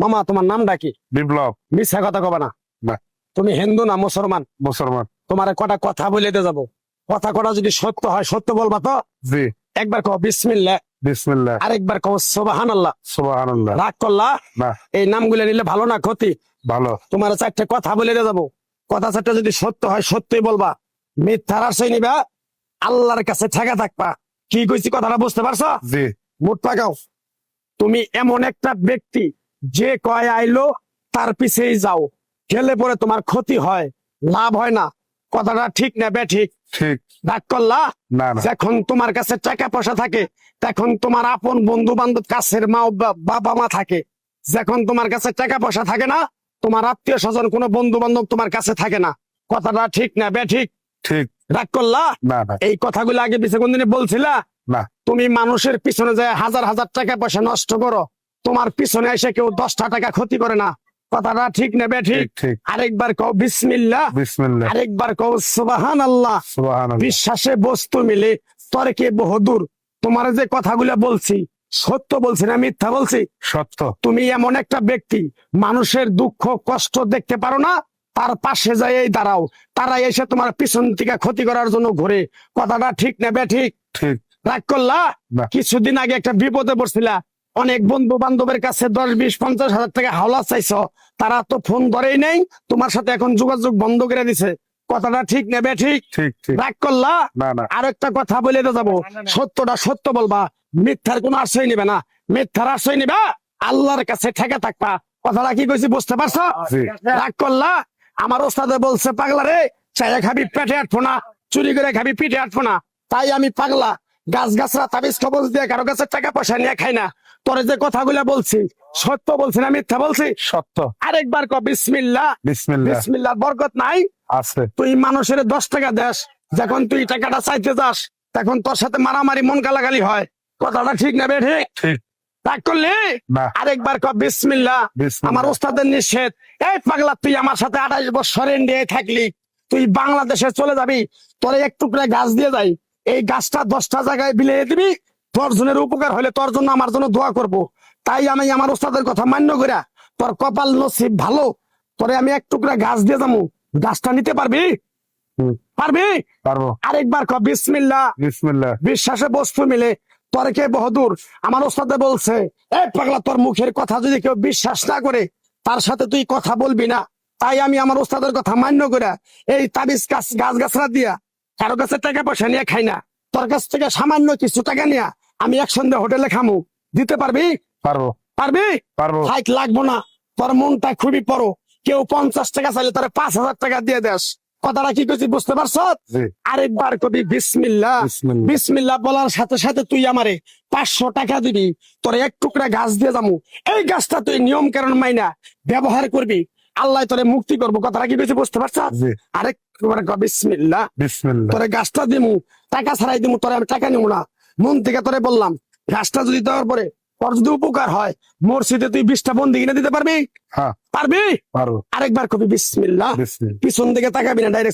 মামা তোমার নামটা কি? বিপ্লব। মিথ্যা কথা কবা না। না। তুমি হিন্দু না মুসলমান? মুসলমান। তোমার কটা কথা বলে দিয়ে যাবো, কথা কটা যদি সত্য হয় সত্য বলবা তো? জি। একবার কও বিসমিল্লাহ, বিসমিল্লাহ। আরেকবার কও সুবহানাল্লাহ। সুবহানাল্লাহ। রাগ করলা? না। এই নামগুলো নিলে ভালো না ক্ষতি? ভালো। তোমার চারটে কথা বলে দিয়ে যাবো, কথা চারটে যদি সত্য হয় সত্যই বলবা, মিথ্যার আশ্রয় নিবা, আল্লাহর কাছে ঠেকা থাকবা। কি কইছি কথাটা বুঝতে পারছো? জি। মুঠ পাকাও। তুমি এমন একটা ব্যক্তি যে কয় আইলো তার পিছেই যাও, গেলে পরে তোমার ক্ষতি হয়, লাভ হয় না। কথাটা ঠিক না বে ঠিক? ঠিক। রাগ করলা? না না। যখন তোমার কাছে টাকা পয়সা থাকে তখন তোমার আপন বন্ধু বান্ধব, কাছের মা বাবা মা থাকে। যখন তোমার কাছে টাকা পয়সা থাকে না, তোমার আত্মীয় স্বজন কোনো বন্ধু বান্ধব তোমার কাছে থাকে না। কথাটা ঠিক না বে ঠিক? ঠিক। রাগ করলা? না না। এই কথাগুলো আগে পিছে কোনদিন বলছিলা? না। তুমি মানুষের পিছনে যায় হাজার হাজার টাকা পয়সা নষ্ট করো, তোমার পিছনে এসে কেউ 10টা টাকা ক্ষতি করে না। কথাটা ঠিক না বে ঠিক? ঠিক ঠিক। আরেকবার কও বিসমিল্লাহ, বিসমিল্লাহ। আরেকবার কও সুবহানাল্লাহ। সুবহানাল্লাহ। বিশ্বাসে বস্তু মিলে তর্কে বহুদূর। তোমার যে কথাগুলো বলছি সত্য বলছি না মিথ্যা বলছি? সত্য। তুমি এমন একটা ব্যক্তি, মানুষের দুঃখ কষ্ট দেখতে পারো না, তার পাশে যাই দাঁড়াও, তারা এসে তোমার পিছন থেকে ক্ষতি করার জন্য ঘুরে। কথাটা ঠিক না বে ঠিক? ঠিক। রাগ করলা? না। কিছুদিন আগে একটা বিপদে পড়ছিলা, অনেক বন্ধু বান্ধবের কাছে 10, 20, 50 হাজার টাকা হাওলা চাইছো, তারা তো ফোন ধরেই নেই, তোমার সাথে এখন যোগাযোগ বন্ধ করে দিছে। কথাটা ঠিক না বে ঠিক? ঠিক ঠিক। রাগ করলা? না না। আর একটা কথা বলে তো যাবো, সত্যটা সত্য বলবা, মিথ্যার কোনো আশ্রয় নিবে না। মিথ্যার আশ্রয় নিবা, আল্লাহর কাছে ঠেকে থাকবা। কথাটা কি কইছি বুঝতে পারছো? জি। রাগ করলা? আমার ওস্তাদে বলছে পাগলা রে, চাইয়া খাবি পেটে আটবো না, চুরি করে খাবি পিঠে আটবো না। তাই আমি পাগলা, গাছ গাছরা তাবিজ কবজ দিয়ে কারো কাছে টাকা পয়সা নিয়ে খাই না। তোরে যে কথাগুলো বলছি সত্য বলছি না মিথ্যা বলছি? সত্য। আরেকবার ক বিসমিল্লাহ। বিসমিল্লাহ। বিসমিল্লাহ বরকত নাই? আছে। তুই মানুষের 10 টাকা দেস, যখন তুই টাকাটা চাইতে যাস তখন তোর সাথে মারামারি মন গালাগালি হয়। কথাটা ঠিক না বে ঠিক? ঠিক। রাগ করলি? না। আরেকবার ক বিসমিল্লাহ। বিসমিল্লাহ। আমার ওস্তাদের নিষেধ। এই পাগলা, তুই আমার সাথে 28 বছর ইন্ডিয়ায় থাকলি, তুই বাংলাদেশে চলে যাবি, তোরে এক টুকরা গাছ দিয়ে যাই, এই গাছটা 10টা জায়গায় বিলিয়ে দিবি, তোর জনের উপকার হলে তোর জন্য আমার জন্য দোয়া করব। তাই আমি আমার ওস্তাদের কথা মান্য করিয়া, তোর কপাল নসিব ভালো, তোরে আমি এক টুকরা গাছ দিয়ে যাবো, গাছটা নিতে পারবি? হুম। পারবি? পারবো। আরেকবার ক বিসমিল্লাহ। বিসমিল্লাহ। বিশ্বাসে বস্তু মিলে তর্কে বহুদূর। আমার ওস্তাদে বলছে, এই পাগলা, তোর মুখের কথা যদি কেউ বিশ্বাস না করে তার সাথে তুই কথা বলবি না। তাই আমি আমার ওস্তাদের কথা মান্য করে এই তাবিজ গাছ গাছরা দিয়া কারো কাছে টাকা পয়সা নিয়ে খাই না। তোর কাছ থেকে সামান্য কিছু টাকা নিয়ে আমি একসঙ্গে হোটেলে খামু, দিতে পারবি? পারবো। পারবি? পারবো। হাইট লাগবো না, তোর মনটা খুবই বড়। কেউ 50 টাকা চাইলে তোর 5,000 টাকা দিয়ে দেস। কথাটা কি করছি বুঝতে পারছ? জি। আরেকবার কবি বিসমিল্লাহ। বিসমিল্লাহ। বিসমিল্লাহ বলার সাথে সাথে তুই আমারে 500 টাকা দিবি, তোর এক টুকরা গাছ দিয়ে যাবো। এই গাছটা তুই নিয়ম কারণ মাইনা ব্যবহার করবি, আল্লাহ তোরে মুক্তি করবো। কথাটা কি করছি বুঝতে পারছ? জি। আরেকবার ক বিসমিল্লাহ। বিসমিল্লাহ। তোরে গাছটা দিমু, টাকা ছাড়াই দিমু, তোরে আমি টাকা নিবো না, মন থেকে তোরে বললাম। গাছটা যদি দেওয়ার পরে তোর যদি উপকার হয়, মসজিদে তুই 20টা বন্দি কিনে দিতে পারবি? হ্যাঁ। পারবি? পারবো। আরেকবার কবি বিসমিল্লাহ। বিসমিল্লাহ। পিছন দিকে তাকাবি না, ডাইরেক্ট